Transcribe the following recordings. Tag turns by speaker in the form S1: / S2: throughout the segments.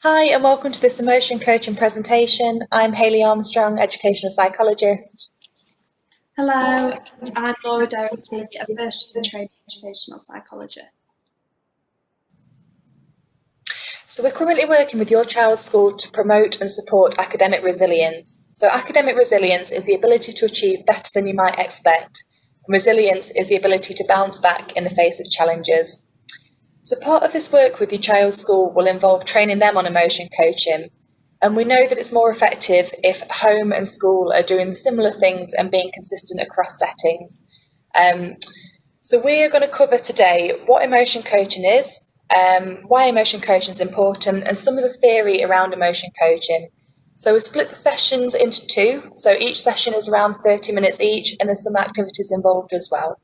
S1: Hi and welcome to this emotion coaching presentation. I'm Hayley Armstrong, educational psychologist.
S2: Hello, I'm Laura Doherty, a first-year trained educational psychologist.
S1: So we're currently working with your child's school to promote and support academic resilience. So academic resilience is the ability to achieve better than you might expect. And resilience is the ability to bounce back in the face of challenges. So part of this work with your child's school will involve training them on emotion coaching. And we know that it's more effective if home and school are doing similar things and being consistent across settings. So we are going to cover today what emotion coaching is, why emotion coaching is important, and some of the theory around emotion coaching. So we split the sessions into two. So each session is around 30 minutes each, and there's some activities involved as well.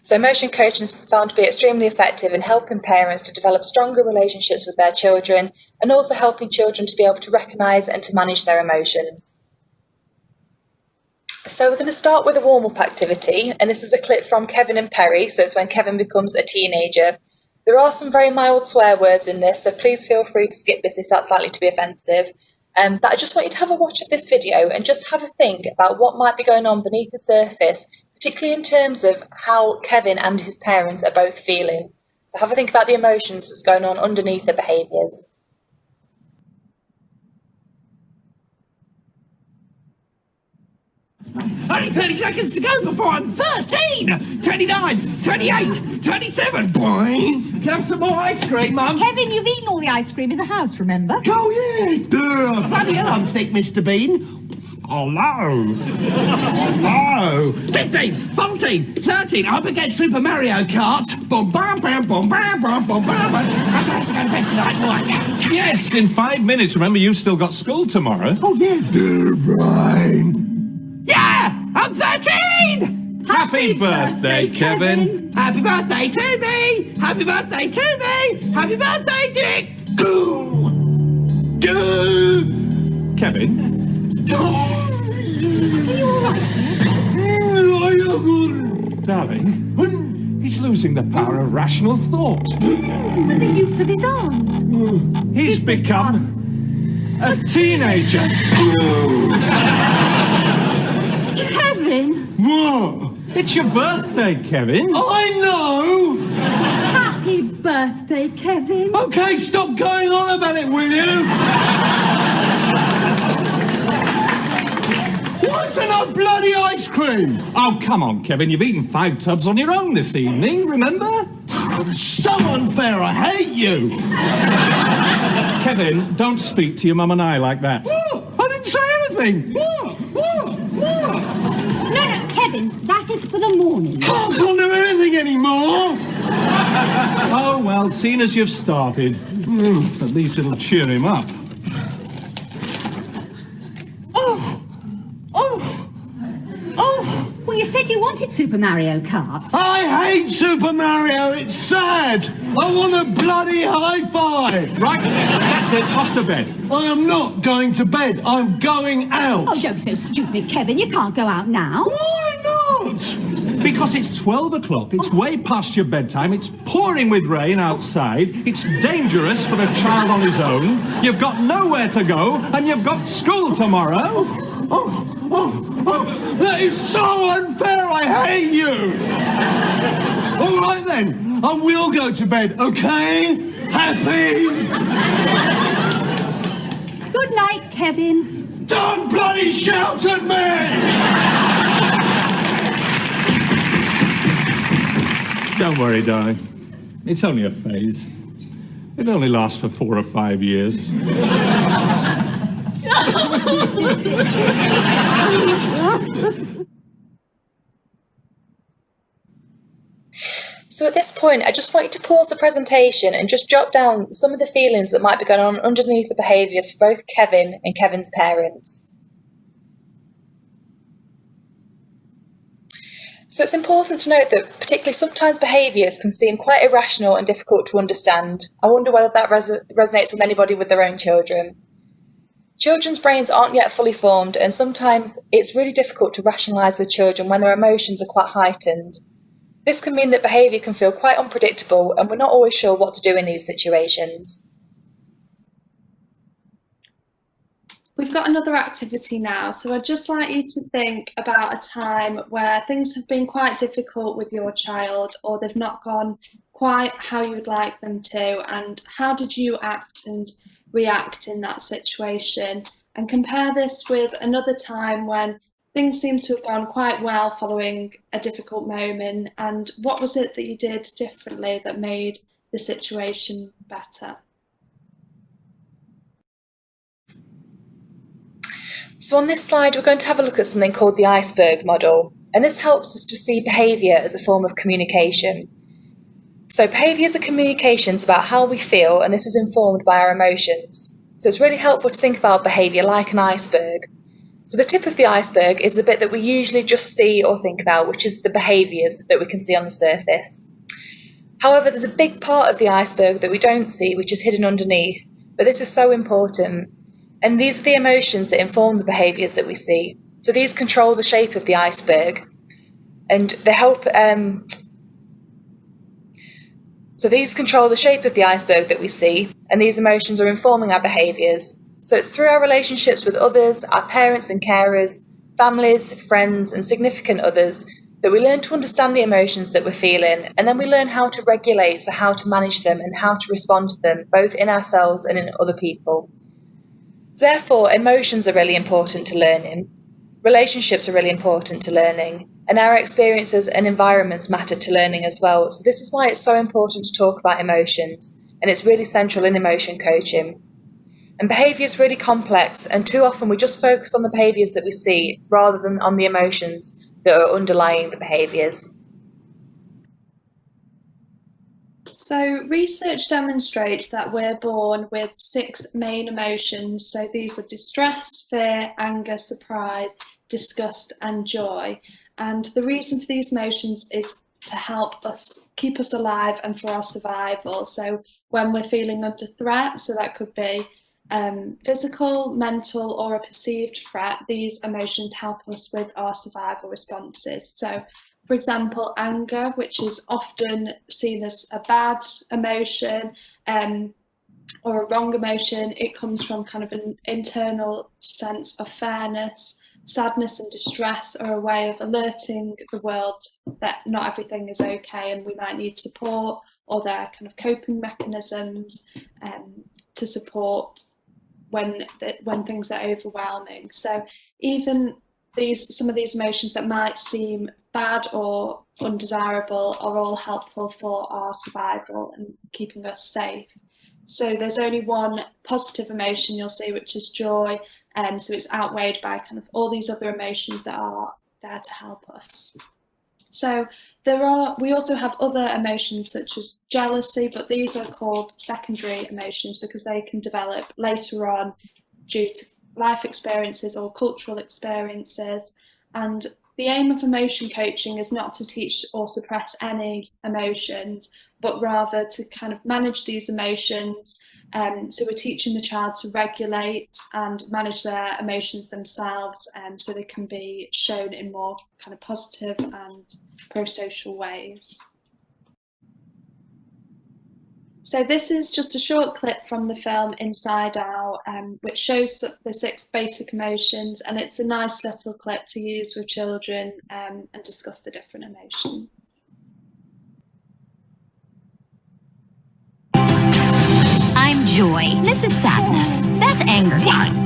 S1: So emotion coaching is found to be extremely effective in helping parents to develop stronger relationships with their children and also helping children to be able to recognise and to manage their emotions. So we're going to start with a warm-up activity, and this is a clip from Kevin and Perry, so it's when Kevin becomes a teenager. There are some very mild swear words in this, so please feel free to skip this if that's likely to be offensive. But I just want you to have a watch of this video and just have a think about what might be going on beneath the surface, particularly in terms of how Kevin and his parents are both feeling. So have a think about the emotions that's going on underneath the behaviours.
S3: Only 30 seconds to go before I'm 13, 29, 28, 27. Boy, can I have some more ice cream, Mum?
S4: Kevin, you've eaten all the ice cream in the house, remember?
S3: Oh, yeah. Duh. Bloody hell, I'm thick, Mr. Bean. Oh, no. Oh, no. 15, 14, 13. Up against Super Mario Kart. Boom, bam, bam, boom, bam, bam, boom, bam, bam. I don't have to go to bed tonight, do I?
S5: Yes, in 5 minutes. Remember, you've still got school tomorrow.
S3: Oh, yeah. Duh, Brian. Yeah, I'm 13!
S5: Happy birthday, Kevin.
S3: Happy birthday to me! Happy birthday to me! Happy birthday, Dick! Goo! Goo!
S5: Kevin,
S4: Are you all right?
S5: darling, he's losing the power of rational thought.
S4: And the use of his arms.
S5: He's become a teenager.
S4: Kevin!
S3: What?
S5: It's your birthday, Kevin.
S3: I know!
S4: Happy birthday, Kevin.
S3: Okay, stop going on about it, will you? Why isn't there bloody ice cream?
S5: Oh, come on, Kevin. You've eaten 5 tubs on your own this evening, remember?
S3: So unfair, I hate you!
S5: Kevin, don't speak to your mum and I like that.
S3: What? I didn't say anything! What?
S4: No, Kevin, that is for the morning.
S3: I can't do anything anymore!
S5: Oh, well, seeing as you've started, at least it'll cheer him up.
S4: Well, you said you wanted Super Mario Kart.
S3: I hate Super Mario, it's sad! I want a bloody high five!
S5: Right, that's it. Off to bed.
S3: I am not going to bed, I'm going out!
S4: Oh, don't be so stupid, Kevin. You can't go out now.
S3: Why not?
S5: Because it's 12 o'clock, it's way past your bedtime, it's pouring with rain outside, it's dangerous for a child on his own, you've got nowhere to go, and you've got school tomorrow.
S3: That is so unfair, I hate you! All right then, I will go to bed, okay? Happy?
S4: Good night, Kevin.
S3: Don't bloody shout at me!
S5: Don't worry, darling. It's only a phase. It only lasts for 4 or 5 years.
S1: So at this point, I just want you to pause the presentation and just jot down some of the feelings that might be going on underneath the behaviours for both Kevin and Kevin's parents. So it's important to note that particularly sometimes behaviours can seem quite irrational and difficult to understand. I wonder whether that resonates with anybody with their own children. Children's brains aren't yet fully formed, and sometimes it's really difficult to rationalise with children when their emotions are quite heightened. This can mean that behaviour can feel quite unpredictable and we're not always sure what to do in these situations.
S2: We've got another activity now, so I'd just like you to think about a time where things have been quite difficult with your child, or they've not gone quite how you would like them to, and how did you act and react in that situation? And compare this with another time when things seem to have gone quite well following a difficult moment, and what was it that you did differently that made the situation better?
S1: So on this slide, we're going to have a look at something called the iceberg model, and this helps us to see behaviour as a form of communication. So behaviour is a communication about how we feel, and this is informed by our emotions. So it's really helpful to think about behaviour like an iceberg. So the tip of the iceberg is the bit that we usually just see or think about, which is the behaviours that we can see on the surface. However, there's a big part of the iceberg that we don't see, which is hidden underneath, but this is so important. And these are the emotions that inform the behaviours that we see. So these control the shape of the iceberg, and they help. So these control the shape of the iceberg that we see, and these emotions are informing our behaviours. So it's through our relationships with others, our parents and carers, families, friends, and significant others that we learn to understand the emotions that we're feeling, and then we learn how to regulate, so how to manage them and how to respond to them, both in ourselves and in other people. So therefore, emotions are really important to learning, relationships are really important to learning, and our experiences and environments matter to learning as well. So this is why it's so important to talk about emotions, and it's really central in emotion coaching. And behaviour is really complex, and too often we just focus on the behaviours that we see rather than on the emotions that are underlying the behaviours.
S2: So research demonstrates that we're born with 6 main emotions. So these are distress, fear, anger, surprise, disgust, and joy. And the reason for these emotions is to help us keep us alive and for our survival. So when we're feeling under threat, so that could be physical, mental, or a perceived threat, these emotions help us with our survival responses. So for example, anger, which is often seen as a bad emotion or a wrong emotion, it comes from kind of an internal sense of fairness. Sadness and distress are a way of alerting the world that not everything is okay and we might need support, or they're kind of coping mechanisms to support when things are overwhelming. So even some of these emotions that might seem bad or undesirable are all helpful for our survival and keeping us safe. So there's only one positive emotion you'll see, which is joy, so it's outweighed by kind of all these other emotions that are there to help us. So we also have other emotions such as jealousy, but these are called secondary emotions because they can develop later on due to life experiences or cultural experiences. And the aim of emotion coaching is not to teach or suppress any emotions, but rather to kind of manage these emotions. So we're teaching the child to regulate and manage their emotions themselves, so they can be shown in more kind of positive and pro-social ways. So this is just a short clip from the film Inside Out, which shows the 6 basic emotions, and it's a nice little clip to use with children and discuss the different emotions.
S6: I'm joy. This is sadness. That's anger.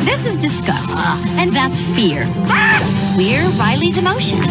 S6: This is disgust. And that's fear. We're Riley's emotions.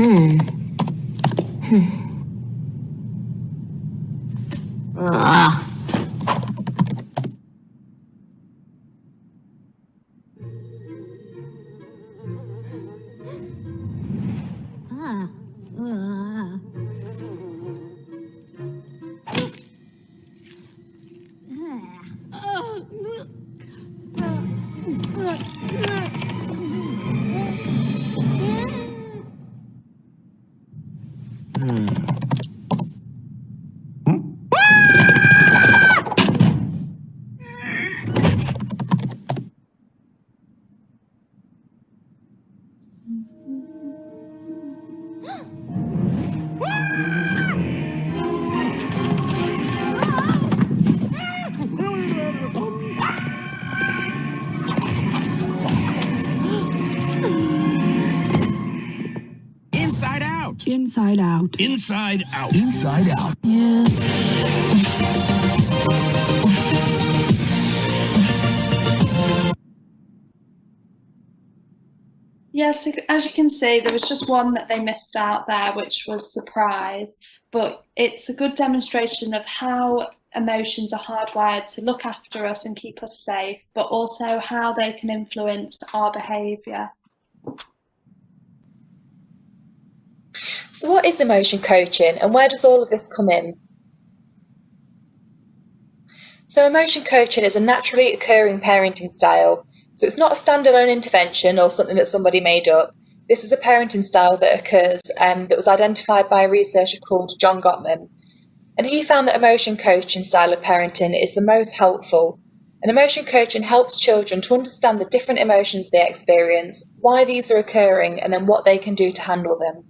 S6: Ugh.
S3: Inside out.
S7: Inside out.
S3: Inside out. Inside out.
S2: Yes, as you can see, there was just one that they missed out there, which was surprise. But it's a good demonstration of how emotions are hardwired to look after us and keep us safe, but also how they can influence our behaviour.
S1: So what is emotion coaching and where does all of this come in? So emotion coaching is a naturally occurring parenting style. So it's not a standalone intervention or something that somebody made up. This is a parenting style that occurs that was identified by a researcher called John Gottman. And he found that emotion coaching style of parenting is the most helpful. And emotion coaching helps children to understand the different emotions they experience, why these are occurring, and then what they can do to handle them.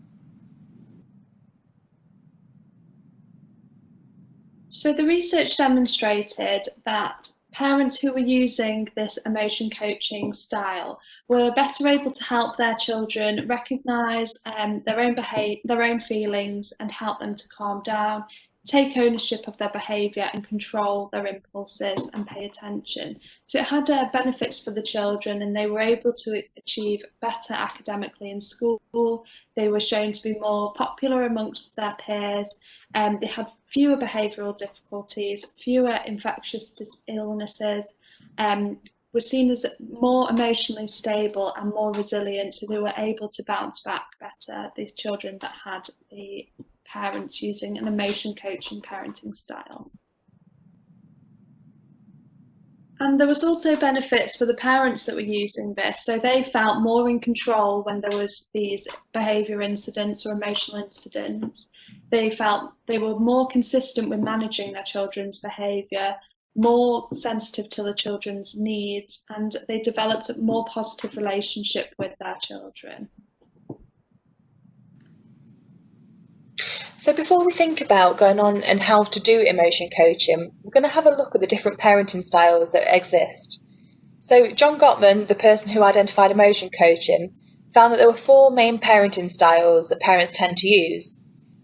S2: So the research demonstrated that parents who were using this emotion coaching style were better able to help their children recognise their own feelings and help them to calm down, take ownership of their behaviour and control their impulses and pay attention. So it had benefits for the children, and they were able to achieve better academically in school. They were shown to be more popular amongst their peers. They had fewer behavioural difficulties, fewer infectious illnesses, were seen as more emotionally stable and more resilient, so they were able to bounce back better, these children that had the parents using an emotion coaching parenting style. And there was also benefits for the parents that were using this. So they felt more in control when there was these behaviour incidents or emotional incidents. They felt they were more consistent with managing their children's behaviour, more sensitive to the children's needs, and they developed a more positive relationship with their children.
S1: So before we think about going on and how to do emotion coaching, we're going to have a look at the different parenting styles that exist. So John Gottman, the person who identified emotion coaching, found that there were 4 main parenting styles that parents tend to use.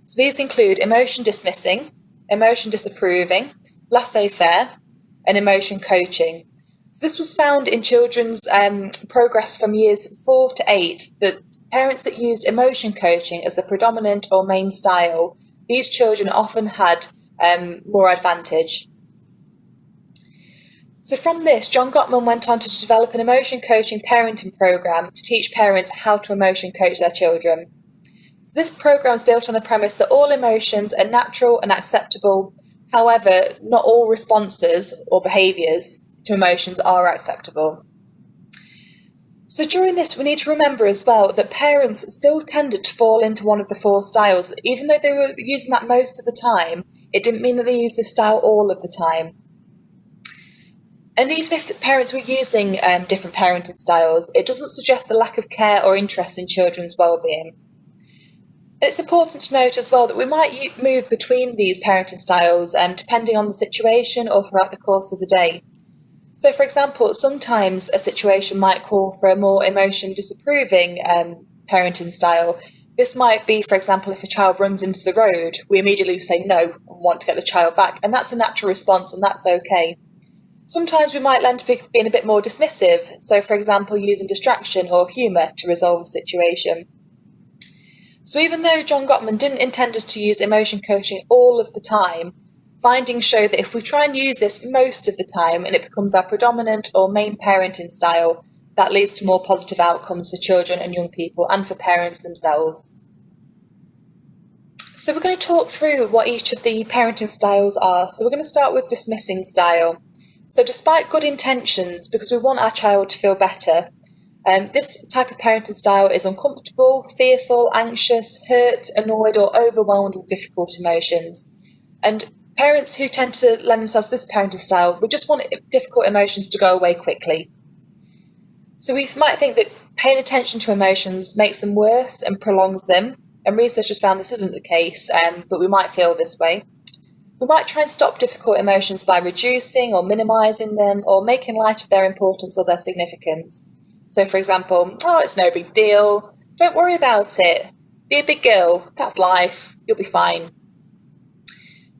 S1: So these include emotion dismissing, emotion disapproving, laissez-faire, and emotion coaching. So this was found in children's progress from years 4 to 8, that parents that used emotion coaching as the predominant or main style, these children often had more advantage. So from this, John Gottman went on to develop an emotion coaching parenting program to teach parents how to emotion coach their children. So this program is built on the premise that all emotions are natural and acceptable. However, not all responses or behaviours to emotions are acceptable. So during this, we need to remember as well that parents still tended to fall into one of the 4 styles. Even though they were using that most of the time, it didn't mean that they used this style all of the time. And even if parents were using different parenting styles, it doesn't suggest a lack of care or interest in children's well-being. It's important to note as well that we might move between these parenting styles depending on the situation or throughout the course of the day. So, for example, sometimes a situation might call for a more emotion disapproving parenting style. This might be, for example, if a child runs into the road, we immediately say no and want to get the child back, and that's a natural response and that's okay. Sometimes we might lend to being a bit more dismissive, so for example, using distraction or humour to resolve a situation. So even though John Gottman didn't intend us to use emotion coaching all of the time, findings show that if we try and use this most of the time and it becomes our predominant or main parenting style, that leads to more positive outcomes for children and young people and for parents themselves. So we're going to talk through what each of the parenting styles are. So we're going to start with dismissing style. So despite good intentions, because we want our child to feel better, this type of parenting style is uncomfortable, fearful, anxious, hurt, annoyed, or overwhelmed with difficult emotions. And parents who tend to lend themselves to this parenting style, we just want difficult emotions to go away quickly. So we might think that paying attention to emotions makes them worse and prolongs them, and research has found this isn't the case, but we might feel this way. We might try and stop difficult emotions by reducing or minimising them or making light of their importance or their significance. So for example, oh, it's no big deal, don't worry about it, be a big girl, that's life, you'll be fine.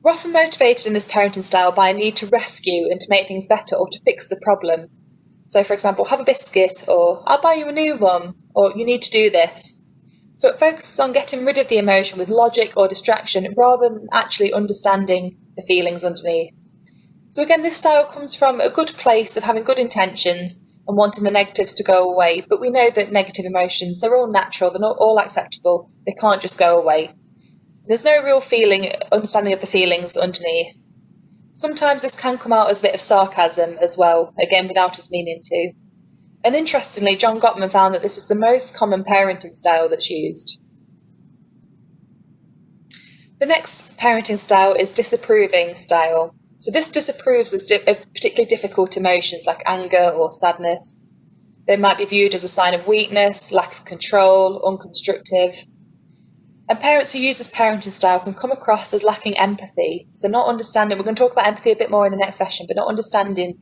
S1: We're often motivated in this parenting style by a need to rescue and to make things better or to fix the problem. So for example, have a biscuit, or I'll buy you a new one, or you need to do this. So it focuses on getting rid of the emotion with logic or distraction rather than actually understanding the feelings underneath. So again, this style comes from a good place of having good intentions and wanting the negatives to go away, but we know that negative emotions, they're all natural, they're not all acceptable, they can't just go away. There's no real understanding of the feelings underneath. Sometimes this can come out as a bit of sarcasm as well, again without us meaning to. And interestingly, John Gottman found that this is the most common parenting style that's used. The next parenting style is disapproving style. So this disapproves of particularly difficult emotions like anger or sadness. They might be viewed as a sign of weakness, lack of control, unconstructive. And parents who use this parenting style can come across as lacking empathy. So not understanding, we're going to talk about empathy a bit more in the next session, but not understanding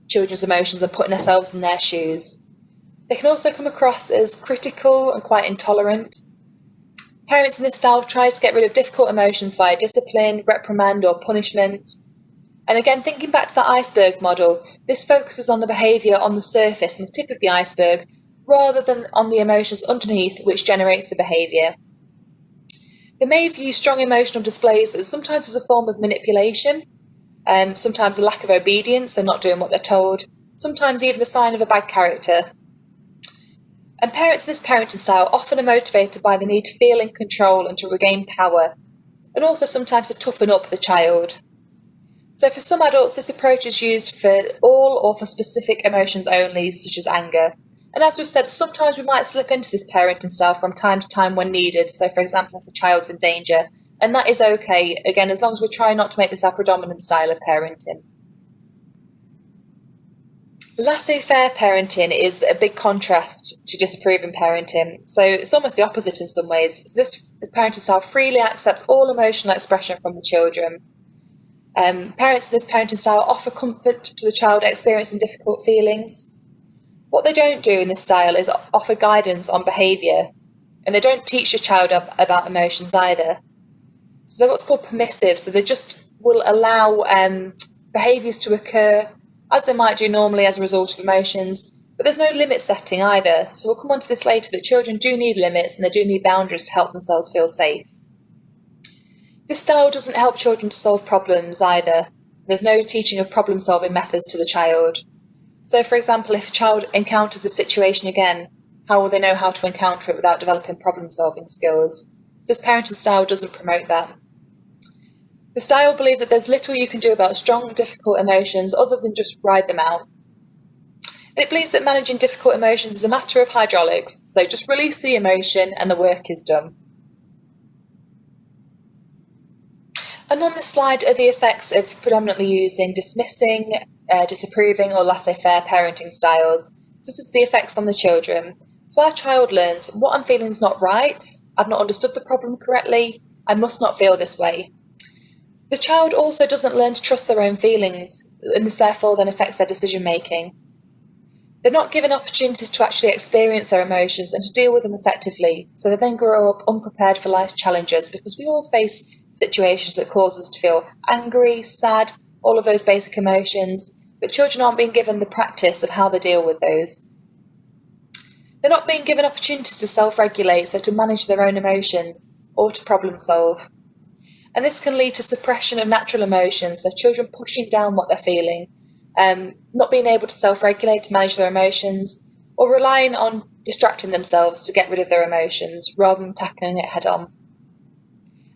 S1: children's emotions and putting ourselves in their shoes. They can also come across as critical and quite intolerant. Parents in this style try to get rid of difficult emotions via discipline, reprimand or punishment. And again, thinking back to the iceberg model, this focuses on the behaviour on the surface and the tip of the iceberg rather than on the emotions underneath which generates the behaviour. They may view strong emotional displays as sometimes as a form of manipulation, sometimes a lack of obedience and not doing what they're told, sometimes even a sign of a bad character. And parents in this parenting style often are motivated by the need to feel in control and to regain power, and also sometimes to toughen up the child. So for some adults, this approach is used for all or for specific emotions only, such as anger. And as we've said, sometimes we might slip into this parenting style from time to time when needed. So for example, if a child's in danger, and that is okay, again, as long as we try not to make this our predominant style of parenting. Laissez-faire parenting is a big contrast to disapproving parenting. So it's almost the opposite in some ways. So this parenting style freely accepts all emotional expression from the children. Parents in this parenting style offer comfort to the child experiencing difficult feelings. What they don't do in this style is offer guidance on behaviour, and they don't teach your child about emotions either. So they're what's called permissive, so they just will allow behaviours to occur as they might do normally as a result of emotions, but there's no limit setting either. So we'll come on to this later, that children do need limits and they do need boundaries to help themselves feel safe. This style doesn't help children to solve problems either. There's no teaching of problem-solving methods to the child. So for example, if a child encounters a situation again, how will they know how to encounter it without developing problem-solving skills? So this parenting style doesn't promote that. The style believes that there's little you can do about strong, difficult emotions other than just ride them out. And it believes that managing difficult emotions is a matter of hydraulics, so just release the emotion and the work is done. And on this slide are the effects of predominantly using dismissing, disapproving or laissez-faire parenting styles. So this is the effects on the children. So our child learns, what I'm feeling is not right, I've not understood the problem correctly, I must not feel this way. The child also doesn't learn to trust their own feelings, and this therefore then affects their decision making. They're not given opportunities to actually experience their emotions and to deal with them effectively, so they then grow up unprepared for life's challenges, because we all face situations that cause us to feel angry, sad, all of those basic emotions, but children aren't being given the practice of how they deal with those. They're not being given opportunities to self-regulate, so to manage their own emotions or to problem solve. And this can lead to suppression of natural emotions, so children pushing down what they're feeling, not being able to self-regulate to manage their emotions, or relying on distracting themselves to get rid of their emotions rather than tackling it head on.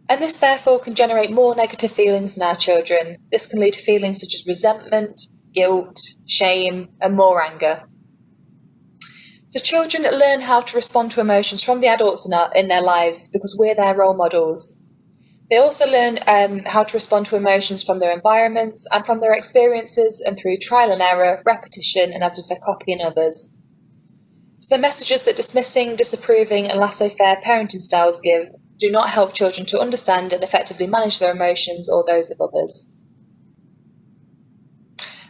S1: And this therefore can generate more negative feelings in our children. This can lead to feelings such as resentment, guilt, shame, and more anger. So children learn how to respond to emotions from the adults in their lives because we're their role models. They also learn how to respond to emotions from their environments and from their experiences and through trial and error, repetition, and as we said, copying others. So the messages that dismissing, disapproving, and laissez-faire parenting styles give do not help children to understand and effectively manage their emotions or those of others.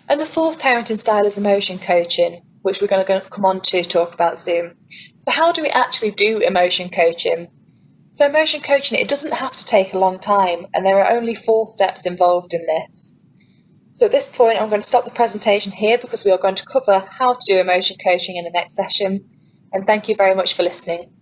S1: And the fourth parenting style is emotion coaching, which we're going to come on to talk about soon. So how do we actually do emotion coaching? So emotion coaching, it doesn't have to take a long time, and there are only 4 steps involved in this. So at this point, I'm going to stop the presentation here because we are going to cover how to do emotion coaching in the next session. And thank you very much for listening.